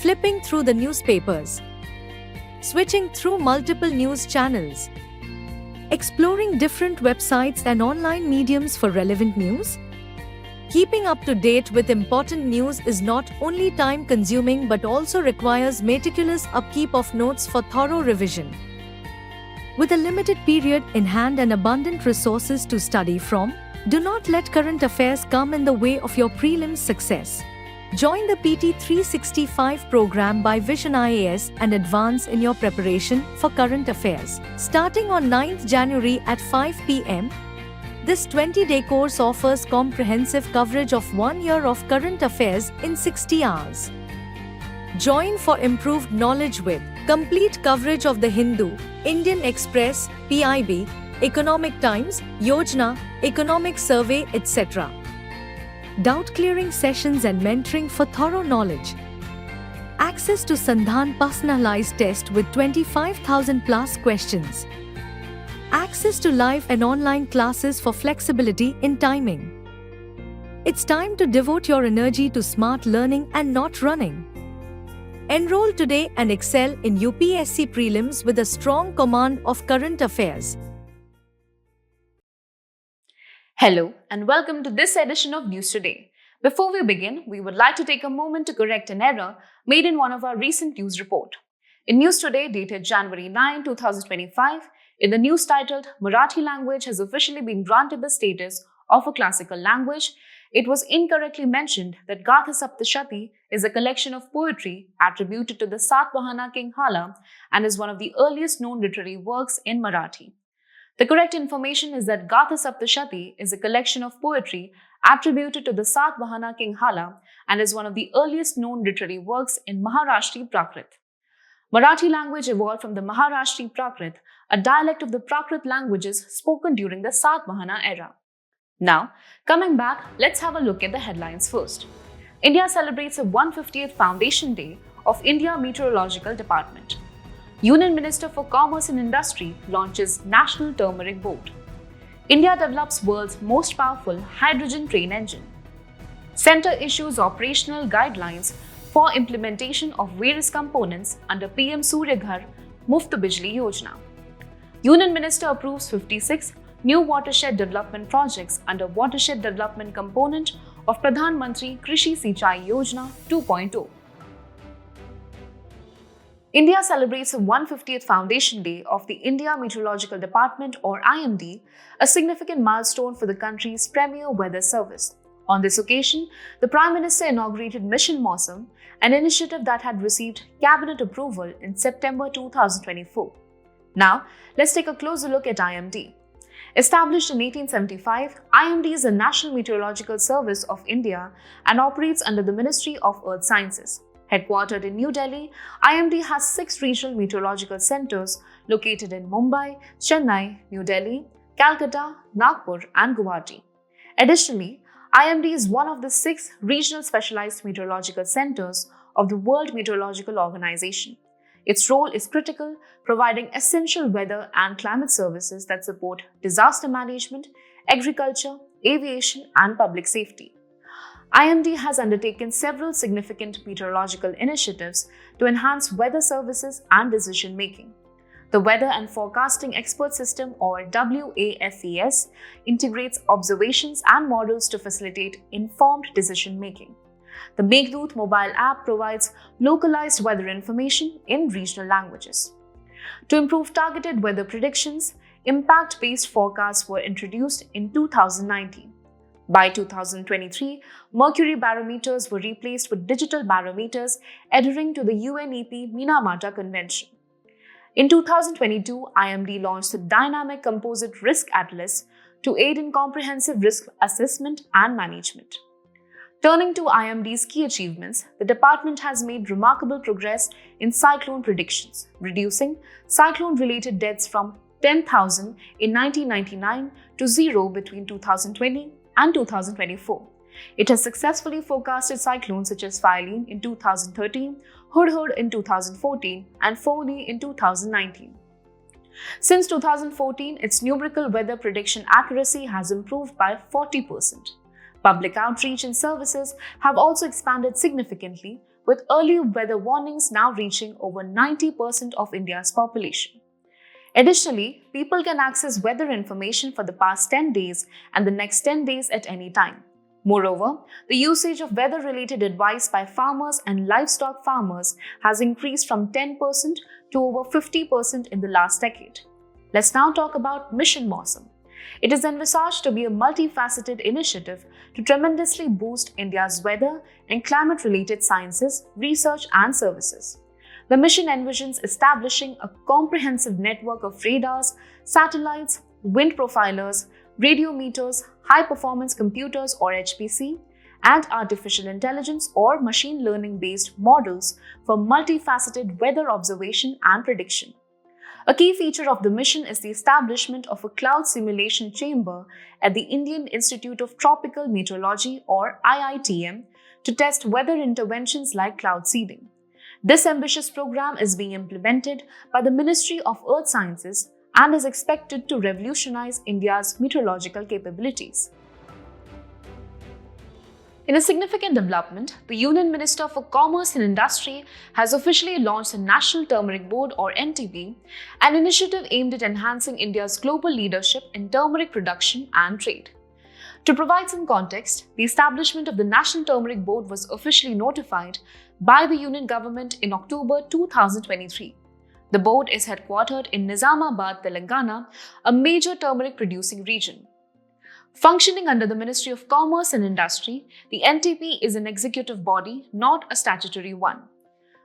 flipping through the newspapers, switching through multiple news channels, exploring different websites and online mediums for relevant news? Keeping up to date with important news is not only time-consuming but also requires meticulous upkeep of notes for thorough revision. With a limited period in hand and abundant resources to study from, do not let current affairs come in the way of your prelims success. Join the PT 365 program by Vision IAS and advance in your preparation for current affairs. Starting on 9th January at 5 p.m., this 20-day course offers comprehensive coverage of 1 year of current affairs in 60 hours. Join for improved knowledge with complete coverage of the Hindu, Indian Express, PIB, Economic Times, Yojana, Economic Survey, etc. Doubt-clearing sessions and mentoring for thorough knowledge. Access to Sandhan personalized test with 25,000 plus questions. Access to live and online classes for flexibility in timing. It's time to devote your energy to smart learning and not running. Enroll today and excel in UPSC prelims with a strong command of current affairs. Hello and welcome to this edition of News Today. Before we begin, we would like to take a moment to correct an error made in one of our recent news report. In News Today dated January 9, 2025, in the news titled Marathi language has officially been granted the status of a classical language, it was incorrectly mentioned that Gatha Saptashati is a collection of poetry attributed to the Satvahana king Hala and is one of the earliest known literary works in Marathi. The correct information is that Gatha Saptashati is a collection of poetry attributed to the Satvahana king Hala and is one of the earliest known literary works in Maharashtri Prakrit. Marathi language evolved from the Maharashtri Prakrit, a dialect of the Prakrit languages spoken during the Satvahana era. Now, coming back, let's have a look at the headlines first. India celebrates the 150th Foundation Day of India Meteorological Department. Union Minister for Commerce and Industry launches National Turmeric Board. India develops world's most powerful hydrogen train engine. Centre issues operational guidelines for implementation of various components under PM-Surya Ghar, Muft Bijli Yojana. Union Minister approves 56 new watershed development projects under Watershed Development Component of Pradhan Mantri Krishi Sinchai Yojana 2.0. India celebrates the 150th Foundation Day of the India Meteorological Department or IMD, a significant milestone for the country's premier weather service. On this occasion, the Prime Minister inaugurated Mission Mausam, an initiative that had received cabinet approval in September 2024. Now, let's take a closer look at IMD. Established in 1875, IMD is the National Meteorological Service of India and operates under the Ministry of Earth Sciences. Headquartered in New Delhi, IMD has 6 regional meteorological centers located in Mumbai, Chennai, New Delhi, Calcutta, Nagpur, and Guwahati. Additionally, IMD is one of the 6 regional specialized meteorological centers of the World Meteorological Organization. Its role is critical, providing essential weather and climate services that support disaster management, agriculture, aviation, and public safety. IMD has undertaken several significant meteorological initiatives to enhance weather services and decision-making. The Weather and Forecasting Expert System or WAFES integrates observations and models to facilitate informed decision-making. The Meghdoot mobile app provides localized weather information in regional languages. To improve targeted weather predictions, impact-based forecasts were introduced in 2019. By 2023, mercury barometers were replaced with digital barometers adhering to the UNEP Minamata Convention. In 2022, IMD launched the Dynamic Composite Risk Atlas to aid in comprehensive risk assessment and management. Turning to IMD's key achievements, the department has made remarkable progress in cyclone predictions, reducing cyclone-related deaths from 10,000 in 1999 to 0 between 2020 and 2024. It has successfully forecasted cyclones such as Phylline in 2013, Hudhud in 2014, and Phony in 2019. Since 2014, its numerical weather prediction accuracy has improved by 40%. Public outreach and services have also expanded significantly, with early weather warnings now reaching over 90% of India's population. Additionally, people can access weather information for the past 10 days and the next 10 days at any time. Moreover, the usage of weather-related advice by farmers and livestock farmers has increased from 10% to over 50% in the last decade. Let's now talk about Mission Mausam. It is envisaged to be a multifaceted initiative to tremendously boost India's weather and climate-related sciences, research and services. The mission envisions establishing a comprehensive network of radars, satellites, wind profilers, radiometers, high-performance computers or HPC, and artificial intelligence or machine learning-based models for multifaceted weather observation and prediction. A key feature of the mission is the establishment of a cloud simulation chamber at the Indian Institute of Tropical Meteorology or IITM to test weather interventions like cloud seeding. This ambitious program is being implemented by the Ministry of Earth Sciences and is expected to revolutionize India's meteorological capabilities. In a significant development, the Union Minister for Commerce and Industry has officially launched the National Turmeric Board or NTB, an initiative aimed at enhancing India's global leadership in turmeric production and trade. To provide some context, the establishment of the National Turmeric Board was officially notified by the Union Government in October 2023. The board is headquartered in Nizamabad, Telangana, a major turmeric producing region. Functioning under the Ministry of Commerce and Industry, the NTP is an executive body, not a statutory one.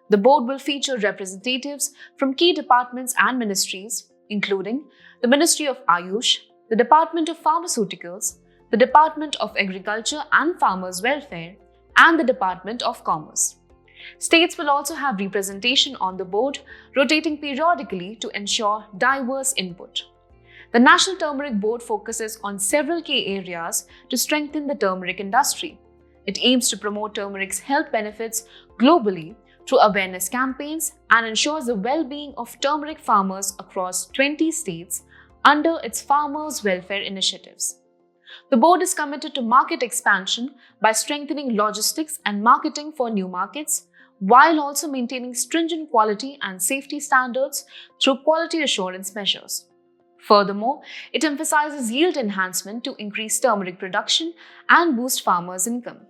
The board will feature representatives from key departments and ministries, including the Ministry of Ayush, the Department of Pharmaceuticals, the Department of Agriculture and Farmers' Welfare, and the Department of Commerce. States will also have representation on the board, rotating periodically to ensure diverse input. The National Turmeric Board focuses on several key areas to strengthen the turmeric industry. It aims to promote turmeric's health benefits globally through awareness campaigns and ensures the well-being of turmeric farmers across 20 states under its Farmers' Welfare initiatives. The board is committed to market expansion by strengthening logistics and marketing for new markets, while also maintaining stringent quality and safety standards through quality assurance measures. Furthermore, it emphasizes yield enhancement to increase turmeric production and boost farmers' income.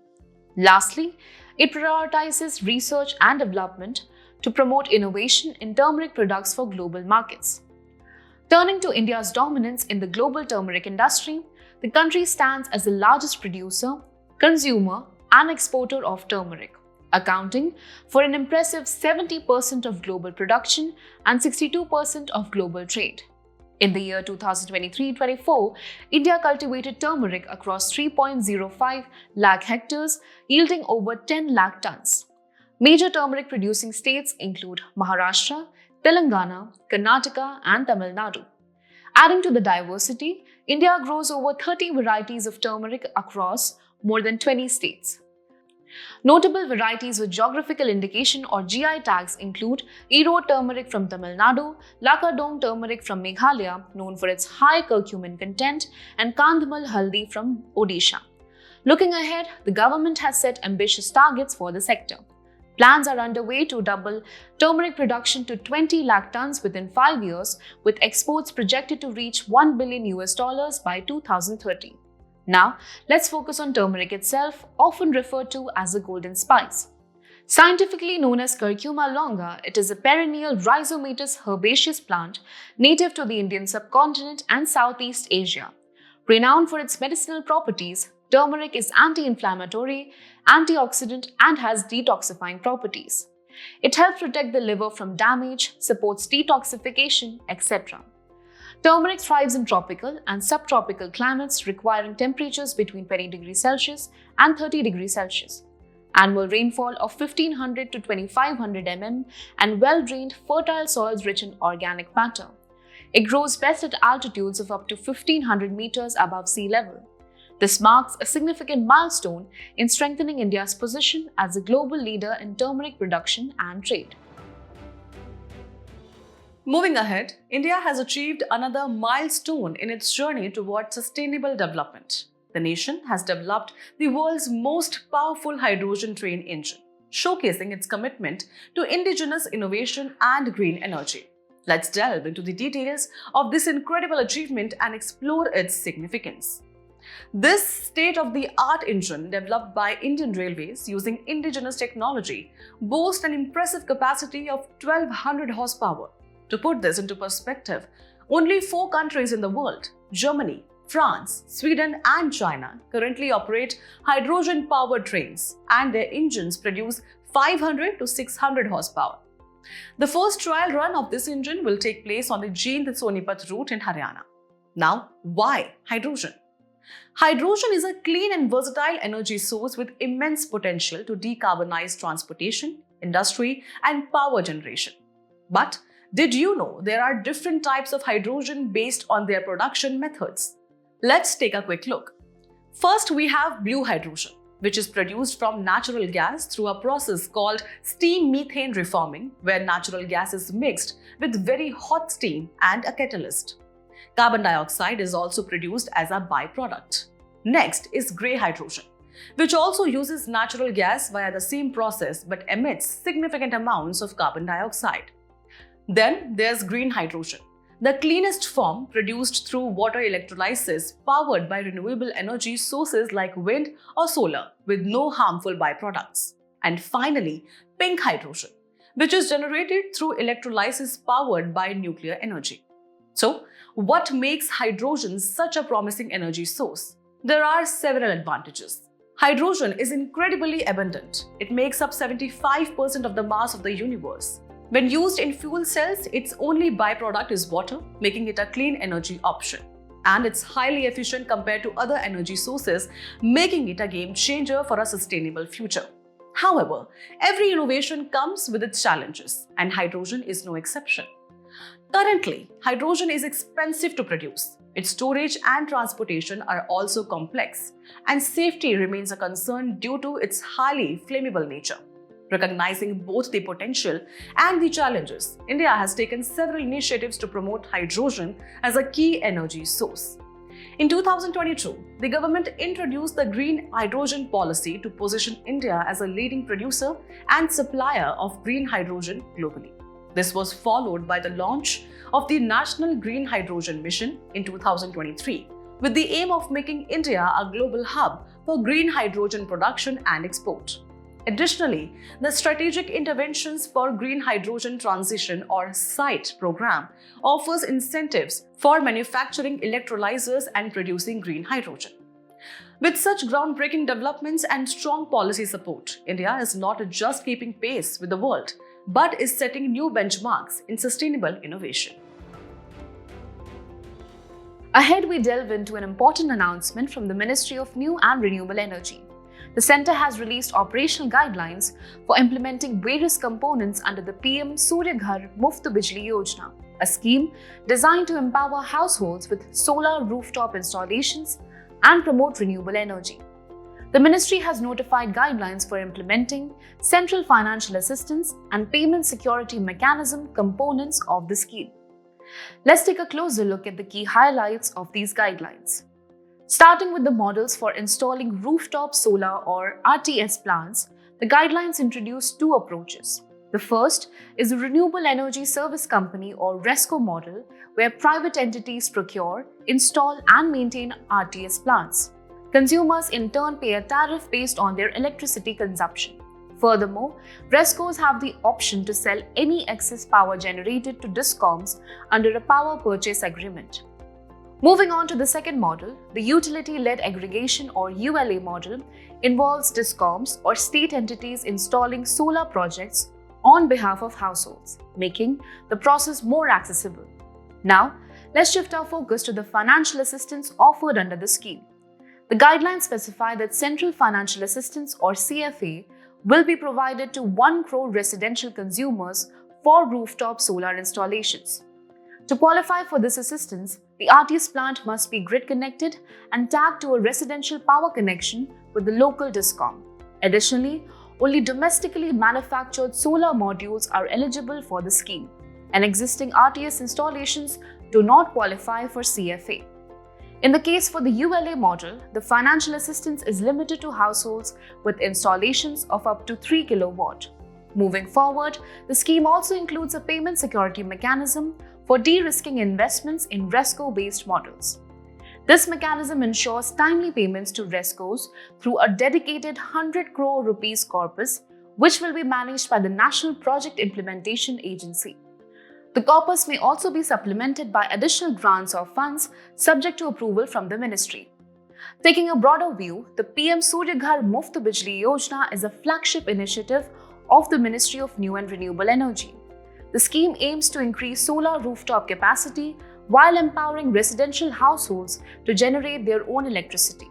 Lastly, it prioritizes research and development to promote innovation in turmeric products for global markets. Turning to India's dominance in the global turmeric industry, the country stands as the largest producer, consumer, and exporter of turmeric, accounting for an impressive 70% of global production and 62% of global trade. In the year 2023-24, India cultivated turmeric across 3.05 lakh hectares, yielding over 10 lakh tons. Major turmeric producing states include Maharashtra, Telangana, Karnataka, and Tamil Nadu. Adding to the diversity, India grows over 30 varieties of turmeric across more than 20 states. Notable varieties with geographical indication or GI tags include Erode turmeric from Tamil Nadu, Lakadong turmeric from Meghalaya, known for its high curcumin content, and Kandhamal haldi from Odisha. Looking ahead, the government has set ambitious targets for the sector. Plans are underway to double turmeric production to 20 lakh tons within 5 years, with exports projected to reach $1 billion by 2030. Now, let's focus on turmeric itself, often referred to as the golden spice. Scientifically known as Curcuma longa, it is a perennial rhizomatous herbaceous plant native to the Indian subcontinent and Southeast Asia. Renowned for its medicinal properties, turmeric is anti-inflammatory, antioxidant, and has detoxifying properties. It helps protect the liver from damage, supports detoxification, etc. Turmeric thrives in tropical and subtropical climates requiring temperatures between 20 degrees Celsius and 30 degrees Celsius. Annual rainfall of 1500 to 2500 mm and well-drained fertile soils rich in organic matter. It grows best at altitudes of up to 1500 meters above sea level. This marks a significant milestone in strengthening India's position as a global leader in turmeric production and trade. Moving ahead, India has achieved another milestone in its journey towards sustainable development. The nation has developed the world's most powerful hydrogen train engine. showcasing its commitment to indigenous innovation and green energy. Let's delve into the details of this incredible achievement and explore its significance. This state-of-the-art engine, developed by Indian Railways using indigenous technology, boasts an impressive capacity of 1200 horsepower. To put this into perspective, only 4 countries in the world, Germany, France, Sweden and China, currently operate hydrogen-powered trains, and their engines produce 500 to 600 horsepower. The first trial run of this engine will take place on the Jind-Sonipat route in Haryana. Now, why hydrogen? Hydrogen is a clean and versatile energy source with immense potential to decarbonize transportation, industry, and power generation. But did you know there are different types of hydrogen based on their production methods? Let's take a quick look. First, we have blue hydrogen, which is produced from natural gas through a process called steam methane reforming, where natural gas is mixed with very hot steam and a catalyst. Carbon dioxide is also produced as a byproduct. Next is grey hydrogen, which also uses natural gas via the same process but emits significant amounts of carbon dioxide. Then there's green hydrogen, the cleanest form produced through water electrolysis powered by renewable energy sources like wind or solar with no harmful byproducts. And finally, pink hydrogen, which is generated through electrolysis powered by nuclear energy. So, what makes hydrogen such a promising energy source? There are several advantages. Hydrogen is incredibly abundant. It makes up 75% of the mass of the universe. When used in fuel cells, its only byproduct is water, making it a clean energy option. And it's highly efficient compared to other energy sources, making it a game changer for a sustainable future. However, every innovation comes with its challenges, and hydrogen is no exception. Currently, hydrogen is expensive to produce. Its storage and transportation are also complex, and safety remains a concern due to its highly flammable nature. Recognizing both the potential and the challenges, India has taken several initiatives to promote hydrogen as a key energy source. In 2022, the government introduced the Green Hydrogen Policy to position India as a leading producer and supplier of green hydrogen globally. This was followed by the launch of the National Green Hydrogen Mission in 2023, with the aim of making India a global hub for green hydrogen production and export. Additionally, the Strategic Interventions for Green Hydrogen Transition or SITE program offers incentives for manufacturing electrolyzers and producing green hydrogen. With such groundbreaking developments and strong policy support, India is not just keeping pace with the world, but is setting new benchmarks in sustainable innovation. Ahead, we delve into an important announcement from the Ministry of New and Renewable Energy. The Centre has released operational guidelines for implementing various components under the PM-Surya Ghar Muft Bijli Yojana, a scheme designed to empower households with solar rooftop installations and promote renewable energy. The ministry has notified guidelines for implementing central financial assistance and payment security mechanism components of the scheme. Let's take a closer look at the key highlights of these guidelines. Starting with the models for installing rooftop solar or RTS plants, the guidelines introduce 2 approaches. The first is a Renewable Energy Service Company or RESCO model, where private entities procure, install and maintain RTS plants. Consumers in turn pay a tariff based on their electricity consumption. Furthermore, RESCOs have the option to sell any excess power generated to DISCOMs under a power purchase agreement. Moving on to the second model, the Utility-Led Aggregation or ULA model involves DISCOMs or state entities installing solar projects on behalf of households, making the process more accessible. Now, let's shift our focus to the financial assistance offered under the scheme. The guidelines specify that Central Financial Assistance or CFA will be provided to 1 crore residential consumers for rooftop solar installations. To qualify for this assistance, the RTS plant must be grid connected and tagged to a residential power connection with the local DISCOM. Additionally, only domestically manufactured solar modules are eligible for the scheme, and existing RTS installations do not qualify for CFA. In the case for the ULA model, the financial assistance is limited to households with installations of up to 3 kilowatt. Moving forward, the scheme also includes a payment security mechanism for de-risking investments in RESCO-based models. This mechanism ensures timely payments to RESCOs through a dedicated 100 crore rupees corpus, which will be managed by the National Project Implementation Agency. The corpus may also be supplemented by additional grants or funds subject to approval from the ministry. Taking a broader view, the PM-Surya Ghar Muft Bijli Yojana is a flagship initiative of the Ministry of New and Renewable Energy. The scheme aims to increase solar rooftop capacity while empowering residential households to generate their own electricity.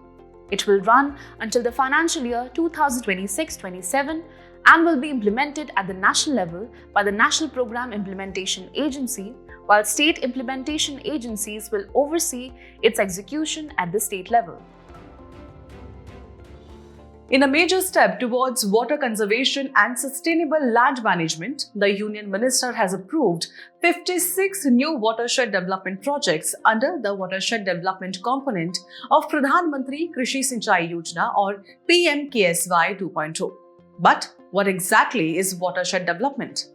It will run until the financial year 2026-27 and will be implemented at the national level by the National Program Implementation Agency, while state implementation agencies will oversee its execution at the state level. In a major step towards water conservation and sustainable land management, the Union Minister has approved 56 new watershed development projects under the Watershed Development component of Pradhan Mantri Krishi Sinchai Yojana or PMKSY 2.0. But what exactly is watershed development?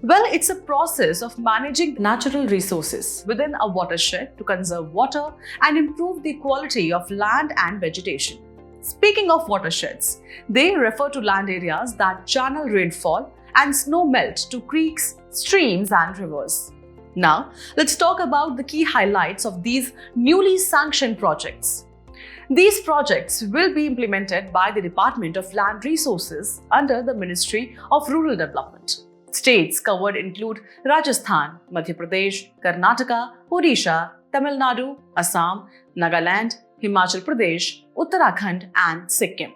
Well, it's a process of managing natural resources within a watershed to conserve water and improve the quality of land and vegetation. Speaking of watersheds, they refer to land areas that channel rainfall and snow melt to creeks, streams and rivers. Now, let's talk about the key highlights of these newly sanctioned projects. These projects will be implemented by the Department of Land Resources under the Ministry of Rural Development. States covered include Rajasthan, Madhya Pradesh, Karnataka, Odisha, Tamil Nadu, Assam, Nagaland, Himachal Pradesh, Uttarakhand and Sikkim.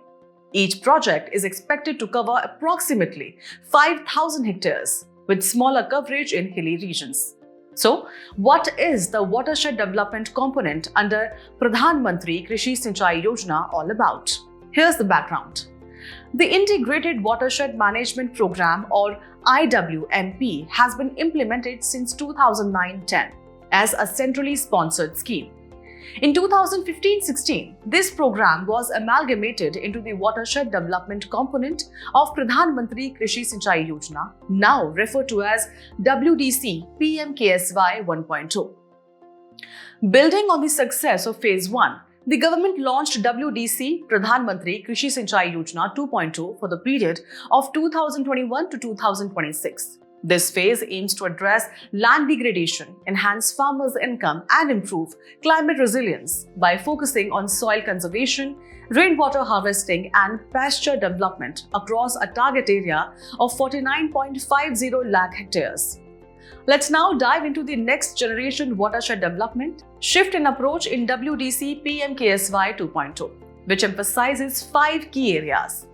Each project is expected to cover approximately 5,000 hectares, with smaller coverage in hilly regions. So, what is the watershed development component under Pradhan Mantri Krishi Sinchai Yojana all about? Here's the background. The Integrated Watershed Management Program or IWMP has been implemented since 2009-10 as a centrally sponsored scheme. In 2015-16, this program was amalgamated into the Watershed Development component of Pradhan Mantri Krishi Sinchai Yojana, now referred to as WDC PMKSY 1.0. Building on the success of Phase 1, the government launched WDC Pradhan Mantri Krishi Sinchai Yojana 2.0 for the period of 2021 to 2026. This phase aims to address land degradation, enhance farmers' income and improve climate resilience by focusing on soil conservation, rainwater harvesting and pasture development across a target area of 49.50 lakh hectares. Let's now dive into the next generation watershed development shift in approach in WDC PMKSY 2.0, which emphasizes 5 key areas.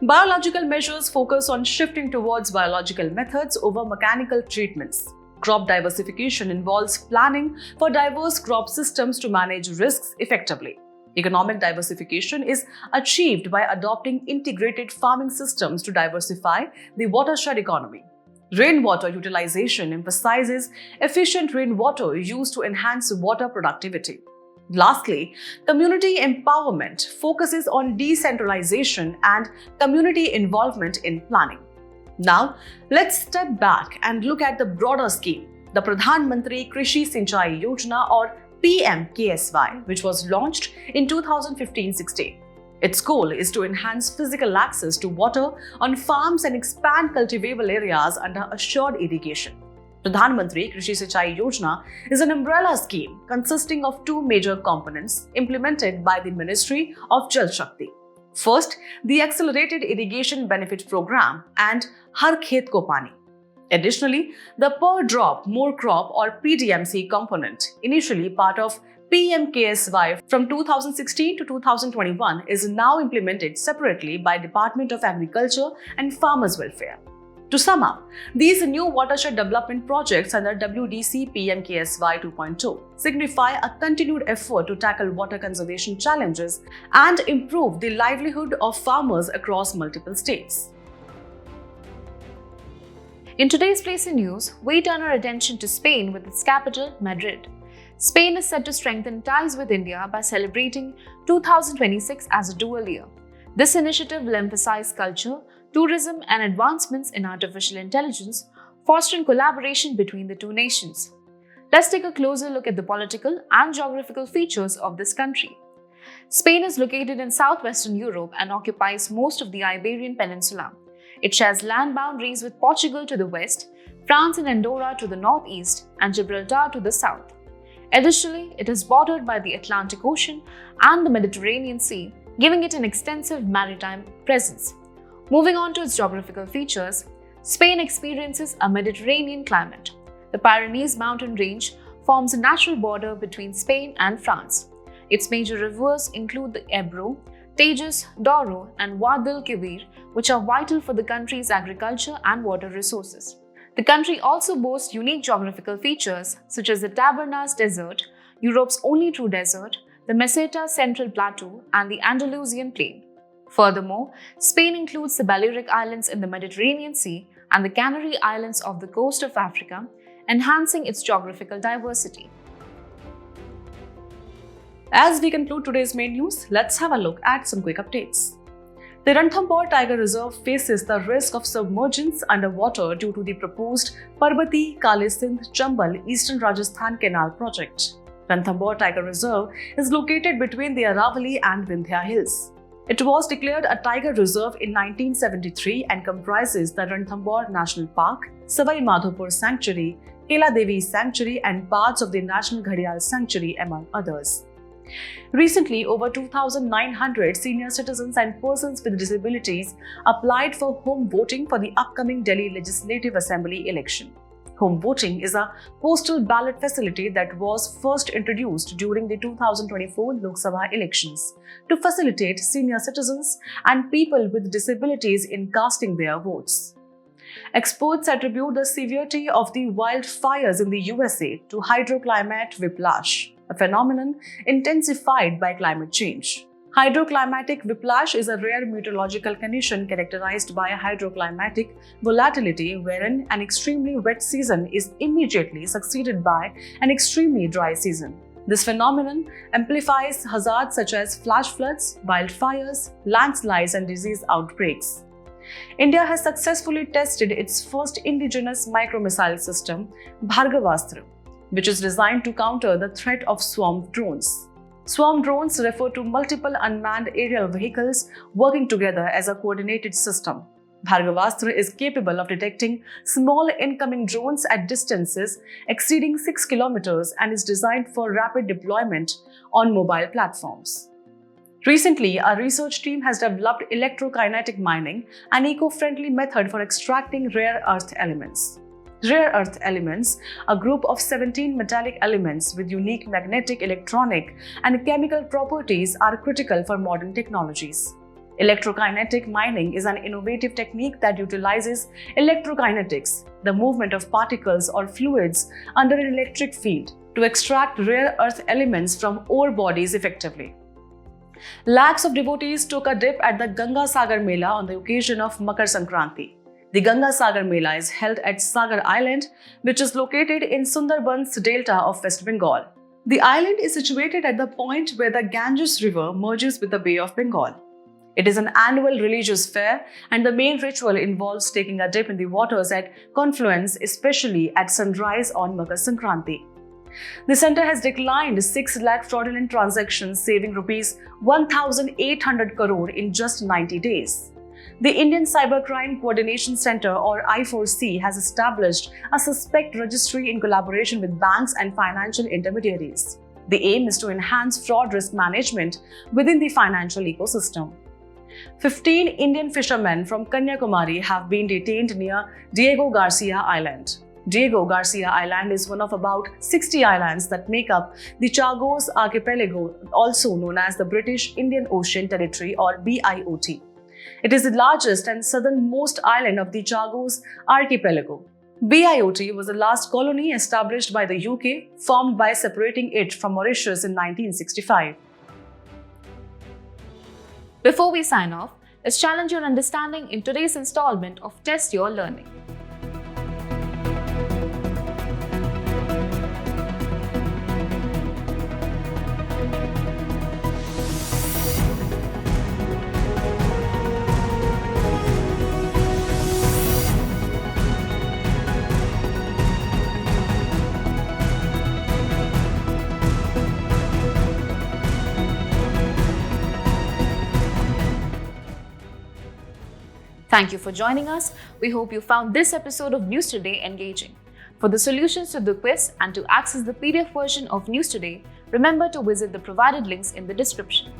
Biological measures focus on shifting towards biological methods over mechanical treatments. Crop diversification involves planning for diverse crop systems to manage risks effectively. Economic diversification is achieved by adopting integrated farming systems to diversify the watershed economy. Rainwater utilization emphasizes efficient rainwater use to enhance water productivity. Lastly, community empowerment focuses on decentralization and community involvement in planning. Now, let's step back and look at the broader scheme, the Pradhan Mantri Krishi Sinchai Yojana or PMKSY, which was launched in 2015-16. Its goal is to enhance physical access to water on farms and expand cultivable areas under assured irrigation. Pradhan Mantri Krishi Sinchai Yojana is an umbrella scheme consisting of 2 major components implemented by the Ministry of Jal Shakti. First, the Accelerated Irrigation Benefit Program and Har Khet Ko Pani. Additionally, the Per Drop More Crop or PDMC component, initially part of PMKSY from 2016 to 2021, is now implemented separately by Department of Agriculture and Farmers Welfare. To sum up, these new watershed development projects under WDC PMKSY 2.0 signify a continued effort to tackle water conservation challenges and improve the livelihood of farmers across multiple states. In today's place in news, we turn our attention to Spain with its capital, Madrid. Spain is set to strengthen ties with India by celebrating 2026 as a dual year. This initiative will emphasize culture, tourism, and advancements in artificial intelligence, fostering collaboration between the two nations. Let's take a closer look at the political and geographical features of this country. Spain is located in southwestern Europe and occupies most of the Iberian Peninsula. It shares land boundaries with Portugal to the west, France and Andorra to the northeast, and Gibraltar to the south. Additionally, it is bordered by the Atlantic Ocean and the Mediterranean Sea, giving it an extensive maritime presence. Moving on to its geographical features, Spain experiences a Mediterranean climate. The Pyrenees mountain range forms a natural border between Spain and France. Its major rivers include the Ebro, Tagus, Douro, and Guadalquivir, which are vital for the country's agriculture and water resources. The country also boasts unique geographical features such as the Tabernas Desert, Europe's only true desert, the Meseta Central Plateau, and the Andalusian Plain. Furthermore, Spain includes the Balearic Islands in the Mediterranean Sea and the Canary Islands off the coast of Africa, enhancing its geographical diversity. As we conclude today's main news, let's have a look at some quick updates. The Ranthambore Tiger Reserve faces the risk of submergence underwater due to the proposed Parbati Kale Sindh Chambal Eastern Rajasthan Canal project. Ranthambore Tiger Reserve is located between the Aravalli and Vindhya Hills. It was declared a tiger reserve in 1973 and comprises the Ranthambore National Park, Savai Madhopur Sanctuary, Kela Devi Sanctuary, and parts of the National Gharial Sanctuary, among others. Recently, over 2,900 senior citizens and persons with disabilities applied for home voting for the upcoming Delhi Legislative Assembly election. Home voting is a postal ballot facility that was first introduced during the 2024 Lok Sabha elections to facilitate senior citizens and people with disabilities in casting their votes. Experts attribute the severity of the wildfires in the USA to hydroclimate whiplash, a phenomenon intensified by climate change. Hydroclimatic whiplash is a rare meteorological condition characterized by hydroclimatic volatility wherein an extremely wet season is immediately succeeded by an extremely dry season. This phenomenon amplifies hazards such as flash floods, wildfires, landslides, and disease outbreaks. India has successfully tested its first indigenous micromissile system, Bhargavastra, which is designed to counter the threat of swarm drones. Swarm drones refer to multiple unmanned aerial vehicles working together as a coordinated system. Bhargavastra is capable of detecting small incoming drones at distances exceeding 6 kilometers and is designed for rapid deployment on mobile platforms. Recently, a research team has developed electrokinetic mining, an eco-friendly method for extracting rare earth elements. Rare earth elements, a group of 17 metallic elements with unique magnetic, electronic, and chemical properties, are critical for modern technologies. Electrokinetic mining is an innovative technique that utilizes electrokinetics, the movement of particles or fluids under an electric field, to extract rare earth elements from ore bodies effectively. Lakhs of devotees took a dip at the Ganga Sagar Mela on the occasion of Makar Sankranti. The Ganga Sagar Mela is held at Sagar Island, which is located in Sundarbans Delta of West Bengal. The island is situated at the point where the Ganges River merges with the Bay of Bengal. It is an annual religious fair, and the main ritual involves taking a dip in the waters at confluence, especially at sunrise on Makar Sankranti. The centre has declined 6 lakh fraudulent transactions, saving Rs 1,800 crore in just 90 days. The Indian Cybercrime Coordination Centre, or I4C, has established a suspect registry in collaboration with banks and financial intermediaries. The aim is to enhance fraud risk management within the financial ecosystem. 15 Indian fishermen from Kanyakumari have been detained near Diego Garcia Island. Diego Garcia Island is one of about 60 islands that make up the Chagos Archipelago, also known as the British Indian Ocean Territory, or BIOT. It is the largest and southernmost island of the Chagos Archipelago. BIOT was the last colony established by the UK, formed by separating it from Mauritius in 1965. Before we sign off, let's challenge your understanding in today's installment of Test Your Learning. Thank you for joining us. We hope you found this episode of News Today engaging. For the solutions to the quiz and to access the PDF version of News Today, remember to visit the provided links in the description.